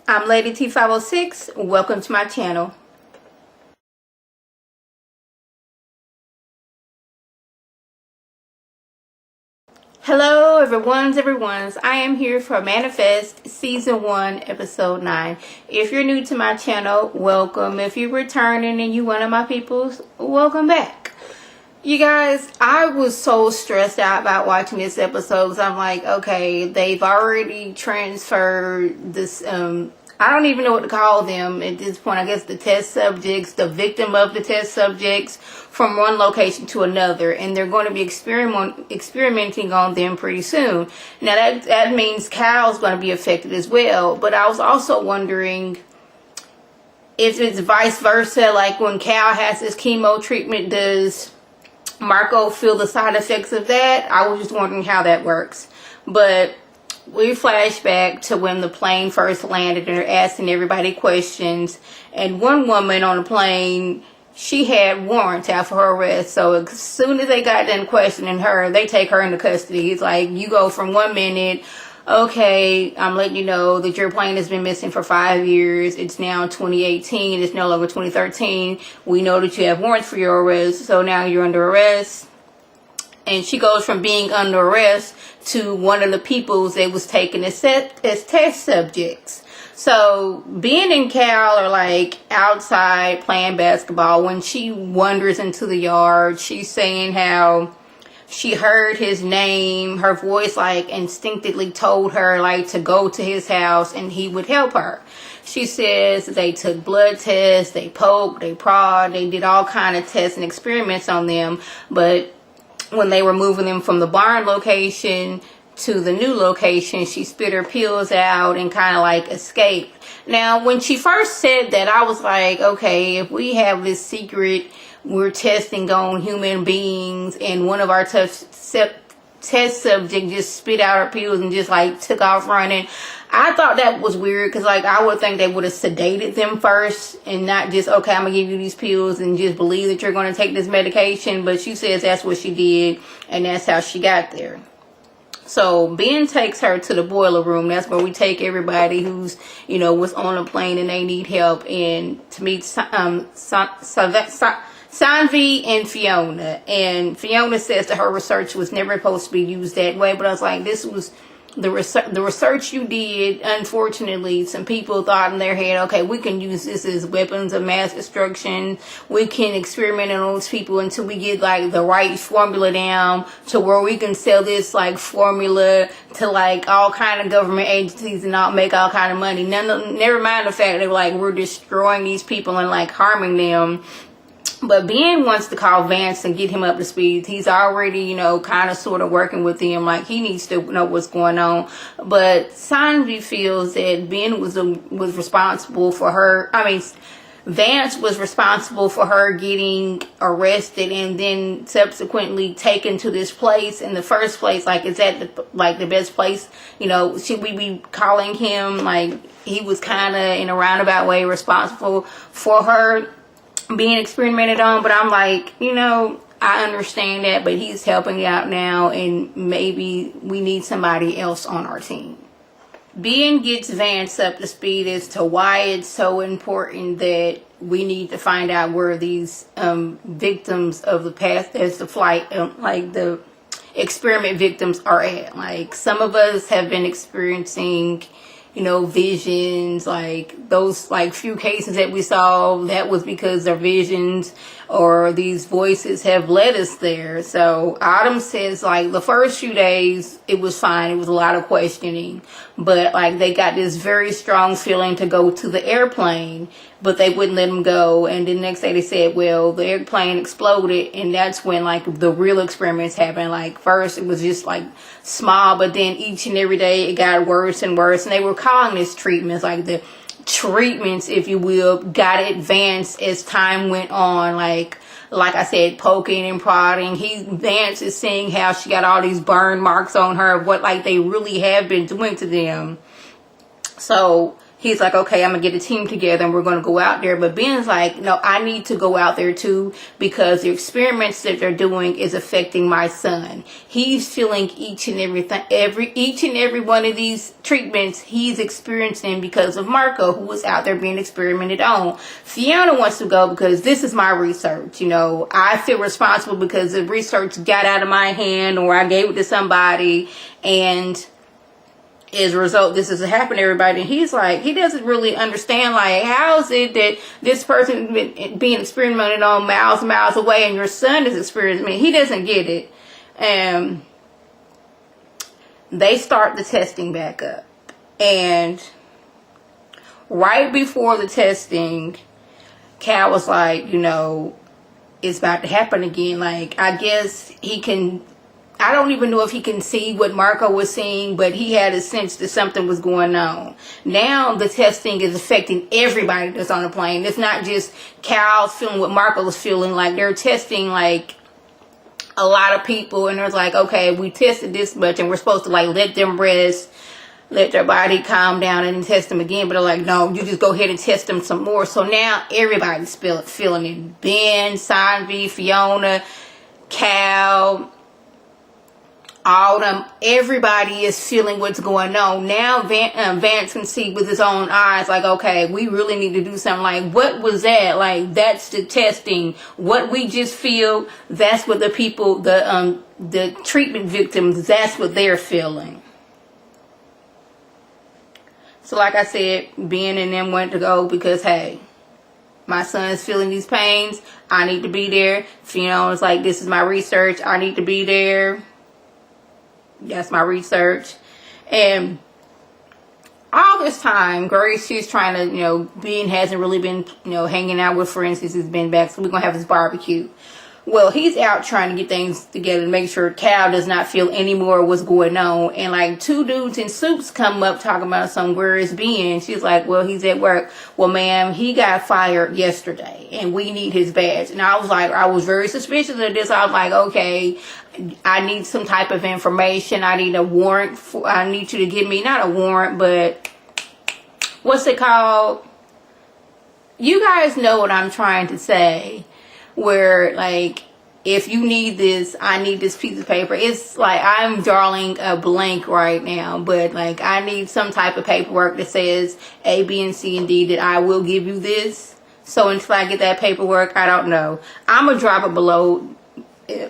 I'm Lady T506. Welcome to my channel. Hello everyone's. I am here for Manifest Season 1 Episode 9. If you're new to my channel, welcome. If you're returning and you're one of my peoples, welcome back. You guys, I was so stressed out about watching this episode because I'm like, okay, they've already transferred this, I don't even know what to call them at this point. I guess the test subjects, the victim of the test subjects, from one location to another, and they're going to be experimenting on them pretty soon. Now that means Cal's going to be affected as well. But I was also wondering if it's vice versa, like when Cal has his chemo treatment, does Marco feel the side effects of that? I was just wondering how that works. But we flash back to when the plane first landed and they're asking everybody questions, and one woman on the plane, she had warrants out for her arrest. So as soon as they got done questioning her, they take her into custody. It's like, you go from 1 minute, okay, I'm letting you know that your plane has been missing for 5 years. It's now 2018. It's no longer 2013. We know that you have warrants for your arrest. So now you're under arrest. And she goes from being under arrest to one of the peoples that was taken as test subjects. So Ben and Cal are like outside playing basketball. When she wanders into the yard, she's saying how she heard his name. Her voice like instinctively told her like to go to his house and he would help her. She says they took blood tests, they poked, they prod, they did all kind of tests and experiments on them. But when they were moving them from the barn location to the new location, she spit her pills out and kind of like escaped. Now, when she first said that, I was like, okay, if we have this secret, we're testing on human beings, and one of our test subjects just spit out her pills and just like took off running. I thought that was weird because like I would think they would have sedated them first and not just, okay, I'm gonna give you these pills and just believe that you're going to take this medication. But she says that's what she did and that's how she got there. So Ben takes her to the boiler room. That's where we take everybody who's, was on a plane and they need help, and to meet Sanvi and Fiona. And Fiona says that her research was never supposed to be used that way. But I was like, this was the research you did. Unfortunately, some people thought in their head, okay, we can use this as weapons of mass destruction. We can experiment on those people until we get like the right formula down to where we can sell this like formula to like all kind of government agencies and not make all kind of money. Never mind the fact that like we're destroying these people and like harming them. But Ben wants to call Vance and get him up to speed. He's already, kind of sort of working with him. Like, he needs to know what's going on. But Sanvi feels that Ben was responsible for her. Vance was responsible for her getting arrested and then subsequently taken to this place in the first place. Like, is that the best place? Should we be calling him, like, he was kind of in a roundabout way responsible for her being experimented on? But I'm like, I understand that, but he's helping out now, and maybe we need somebody else on our team. Ben gets Vance up to speed as to why it's so important that we need to find out where these victims of the past as the flight, like the experiment victims, are at. Like, some of us have been experiencing visions, like those like few cases that we saw, that was because their visions or these voices have led us there. So Autumn says like the first few days it was fine, it was a lot of questioning, but like they got this very strong feeling to go to the airplane, but they wouldn't let them go. And the next day they said, well, the airplane exploded, and that's when like the real experiments happened. Like first it was just like small, but then each and every day it got worse and worse, and they were calling this treatments. Like the treatments, if you will, got advanced as time went on. Like I said, poking and prodding. Vance is seeing how she got all these burn marks on her, what like they really have been doing to them. So he's like, okay, I'm gonna get a team together and we're gonna go out there. But Ben's like, no, I need to go out there too, because the experiments that they're doing is affecting my son. He's feeling each and every one of these treatments he's experiencing because of Marco, who was out there being experimented on. Fiona wants to go because this is my research. You know, I feel responsible because the research got out of my hand, or I gave it to somebody, and as a result, this is happening to everybody. And he's like, he doesn't really understand, like, how is it that this person being experimented on miles and miles away and your son is experiencing? He doesn't get it. And they start the testing back up. And right before the testing, Cal was like, you know, it's about to happen again. Like, I guess he can, I don't even know if he can see what Marco was seeing, but he had a sense that something was going on. Now the testing is affecting everybody that's on the plane. It's not just Cal feeling what Marco was feeling. Like, they're testing, like, a lot of people, and there's like, okay, we tested this much and we're supposed to, like, let them rest, let their body calm down, and then test them again. But they're like, no, you just go ahead and test them some more. So now everybody's feeling it. Ben, Sanvi, Fiona, Cal, all them, everybody is feeling what's going on. Now Vance can see with his own eyes, like, okay, we really need to do something. Like, what was that? Like, that's the testing. What we just feel, that's what the people, the treatment victims, that's what they're feeling. So like I said, Ben and them went to go because, hey, my son's feeling these pains. I need to be there. Fiona was like, this is my research. I need to be there. That's my research. And all this time, Grace, she's trying to, you know, Ben hasn't really been, you know, hanging out with friends since he's been back. So we're going to have this barbecue. Well, he's out trying to get things together to make sure Cal does not feel any more what's going on. And like 2 dudes in suits come up talking about where is Ben? She's like, well, he's at work. Well, ma'am, he got fired yesterday and we need his badge. And I was like, I was very suspicious of this. I was like, okay, I need some type of information. I need a warrant. I need you to give me, not a warrant, but what's it called? You guys know what I'm trying to say. Where, like, if you need this, I need this piece of paper. It's like I'm drawing a blank right now, but like I need some type of paperwork that says A, B, and C, and D that I will give you this. So until I get that paperwork, I don't know. I'm gonna drop it below,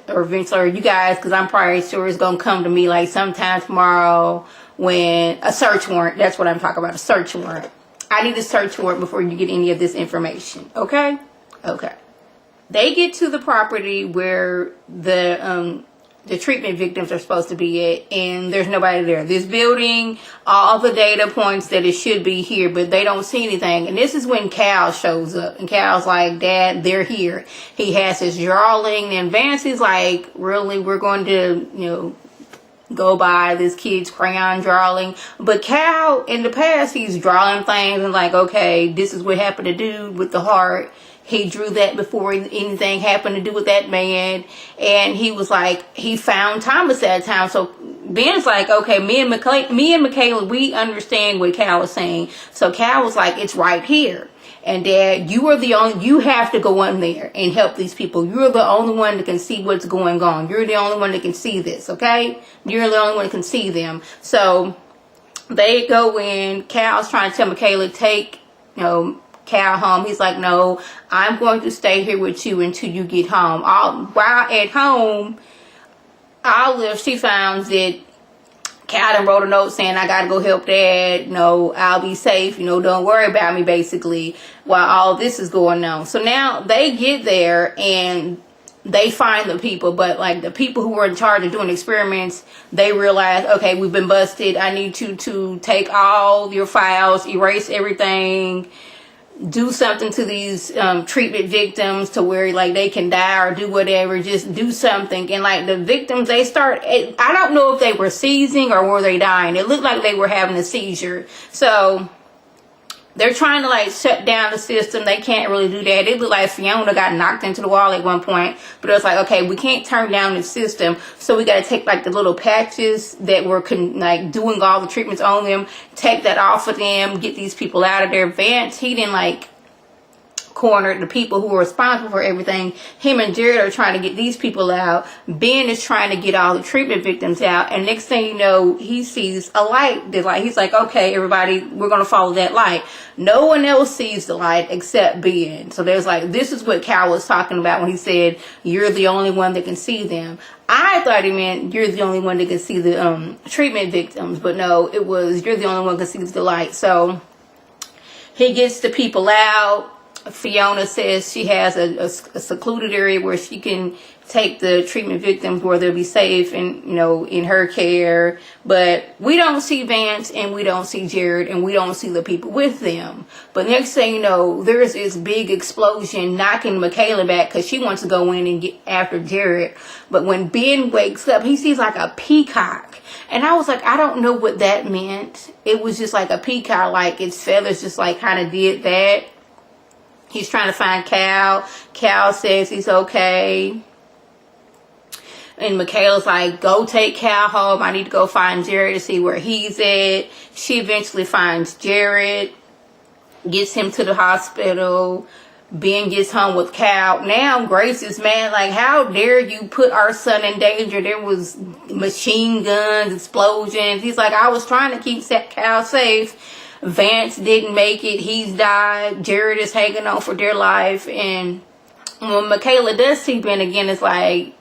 or eventually, you guys, because I'm probably sure it's gonna come to me like sometime tomorrow when a search warrant. That's what I'm talking about, a search warrant. I need a search warrant before you get any of this information. Okay? Okay. They get to the property where the treatment victims are supposed to be at, and there's nobody there. This building, all the data points that it should be here, but they don't see anything. And this is when Cal shows up, and Cal's like, Dad, they're here. He has his drawing, and Vance is like, really, we're going to, you know, go by this kid's crayon drawing. But Cal, in the past, he's drawing things and like, okay, this is what happened to do with the heart. He drew that before anything happened to do with that man. And he was like, he found Thomas at a time. So Ben's like, okay, me and Michaela, we understand what Cal is saying. So Cal was like, it's right here. And Dad, you have to go in there and help these people. You're the only one that can see what's going on. You're the only one that can see this, okay? You're the only one that can see them. So they go in. Cal's trying to tell Michaela, take, you know, Cal home. He's like, no, I'm going to stay here with you until you get home. While at home, Olive, she finds that Cal wrote a note saying, I gotta go help Dad, you know, I'll be safe, you know, don't worry about me, basically, while all this is going on. So now they get there and they find the people, but like the people who were in charge of doing experiments, they realize, okay, we've been busted. I need you to take all your files, erase everything, do something to these treatment victims to where like they can die or do whatever. Just do something. And like the victims, they start, I don't know if they were seizing or were they dying. It looked like they were having a seizure. So they're trying to like shut down the system. They can't really do that. It looked like Fiona got knocked into the wall at one point, but it was like, okay, we can't turn down the system, so we got to take like the little patches that were like doing all the treatments on them, take that off of them, get these people out of there. Vance, he didn't like corner the people who were responsible for everything. Him and Jared are trying to get these people out. Ben is trying to get all the treatment victims out, and next thing you know, he sees a light. He's like, okay, everybody, we're gonna follow that light. No one else sees the light except Ben. So there's like, this is what Cal was talking about when he said you're the only one that can see them. I thought he meant you're the only one that can see the treatment victims, but no, it was you're the only one that can see the light. So he gets the people out. Fiona says she has a secluded area where she can take the treatment victims where they'll be safe and, you know, in her care. But we don't see Vance, and we don't see Jared, and we don't see the people with them. But next thing you know, there's this big explosion knocking Michaela back because she wants to go in and get after Jared. But when Ben wakes up, he sees like a peacock. And I was like, I don't know what that meant. It was just like a peacock, like its feathers just like kind of did that. He's trying to find Cal. Cal says he's okay. And Michaela's like, go take Cal home. I need to go find Jared to see where he's at. She eventually finds Jared, gets him to the hospital. Ben gets home with Cal. Now Grace is mad, like, how dare you put our son in danger? There was machine guns, explosions. He's like, I was trying to keep Cal safe. Vance didn't make it. He's died. Jared is hanging on for dear life. And when Michaela does see Ben again, it's like,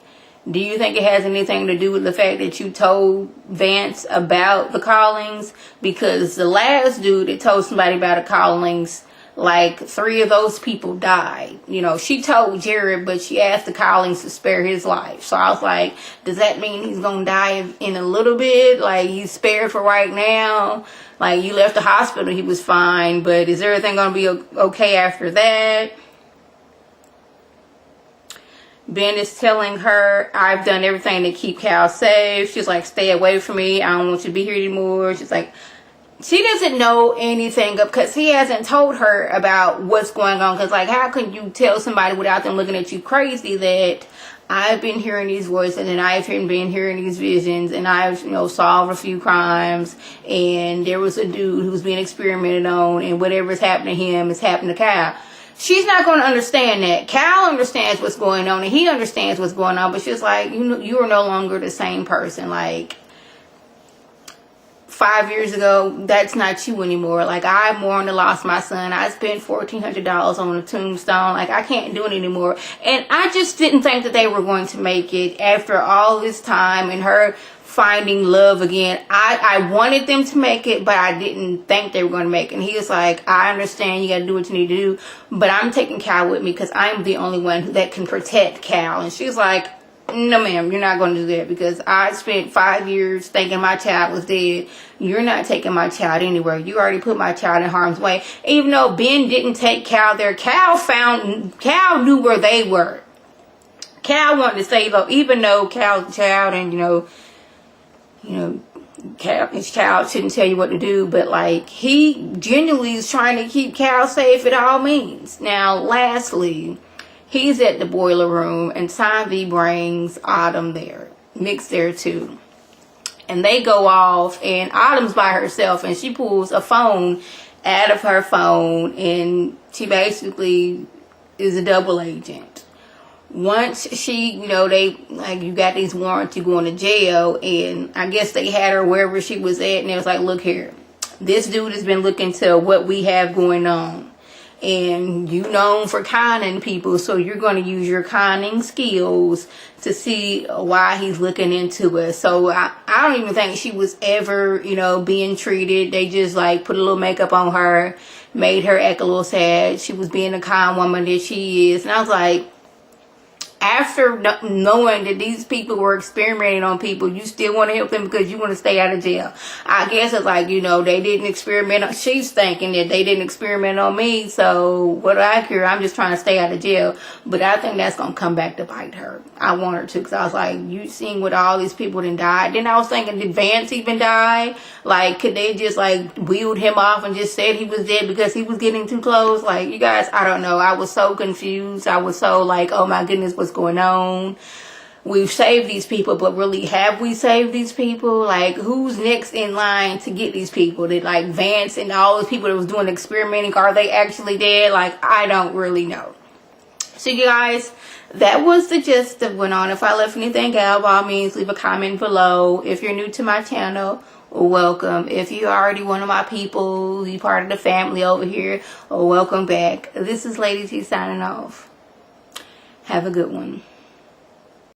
do you think it has anything to do with the fact that you told Vance about the Callings? Because the last dude that told somebody about the Callings, like 3 of those people died. You know, she told Jared, but she asked the Callings to spare his life. So I was like, does that mean he's gonna die in a little bit? Like, he's spared for right now? Like, you left the hospital, he was fine, but is everything gonna be okay after that? Ben is telling her, I've done everything to keep Cal safe. She's like, stay away from me. I don't want you to be here anymore. She's like, she doesn't know anything because he hasn't told her about what's going on. Because, like, how can you tell somebody without them looking at you crazy that I've been hearing these voices and I've been hearing these visions and I've, you know, solved a few crimes and there was a dude who's being experimented on and whatever's happened to him is happening to Cal. She's not going to understand that. Cal understands what's going on and he understands what's going on, but she's like, you are no longer the same person. Like, 5 years ago, that's not you anymore. Like, I mourned and lost my son. I spent $1,400 on a tombstone. Like, I can't do it anymore. And I just didn't think that they were going to make it after all this time and her finding love again. I wanted them to make it, but I didn't think they were going to make it. And he was like, I understand you got to do what you need to do, but I'm taking Cal with me because I'm the only one that can protect Cal. And she's like, no ma'am, you're not going to do that because I spent 5 years thinking my child was dead. You're not taking my child anywhere. You already put my child in harm's way. Even though Ben didn't take Cal there, Cal knew where they were. Cal wanted to save up, even though Cal's child and, his child shouldn't tell you what to do, but like, he genuinely is trying to keep Cal safe at all means. Now, lastly, he's at the boiler room and Tanvi brings Autumn there, Nick's there too. And they go off and Autumn's by herself and she pulls a phone out of her phone and she basically is a double agent. Once she, they, like, you got these warrants, you going to jail, and I guess they had her wherever she was at, and it was like, look here, this dude has been looking to what we have going on, and you known for conning people, so you're going to use your conning skills to see why he's looking into us. So I don't even think she was ever, being treated. They just, like, put a little makeup on her, made her act a little sad. She was being a con woman that she is, and I was like, after knowing that these people were experimenting on people, you still want to help them because you want to stay out of jail. I guess it's like, you know, they didn't experiment on, she's thinking that they didn't experiment on me, so what do I care? I'm just trying to stay out of jail. But I think that's going to come back to bite her. I want her to, because I was like, you seen what all these people done died. Then I was thinking, did Vance even die? Like, could they just like wheeled him off and just said he was dead because he was getting too close? Like, you guys, I don't know. I was so confused. I was so like, oh my goodness, what's going on? We've saved these people, but really, have we saved these people? Like, who's next in line to get these people? Did like Vance and all those people that was doing experimenting, are they actually dead? Like, I don't really know. So you guys, that was the gist that went on. If I left anything out, by all means, leave a comment below. If you're new to my channel, welcome. If you're already one of my people, you part of the family over here, welcome back. This is Lady T signing off. Have a good one.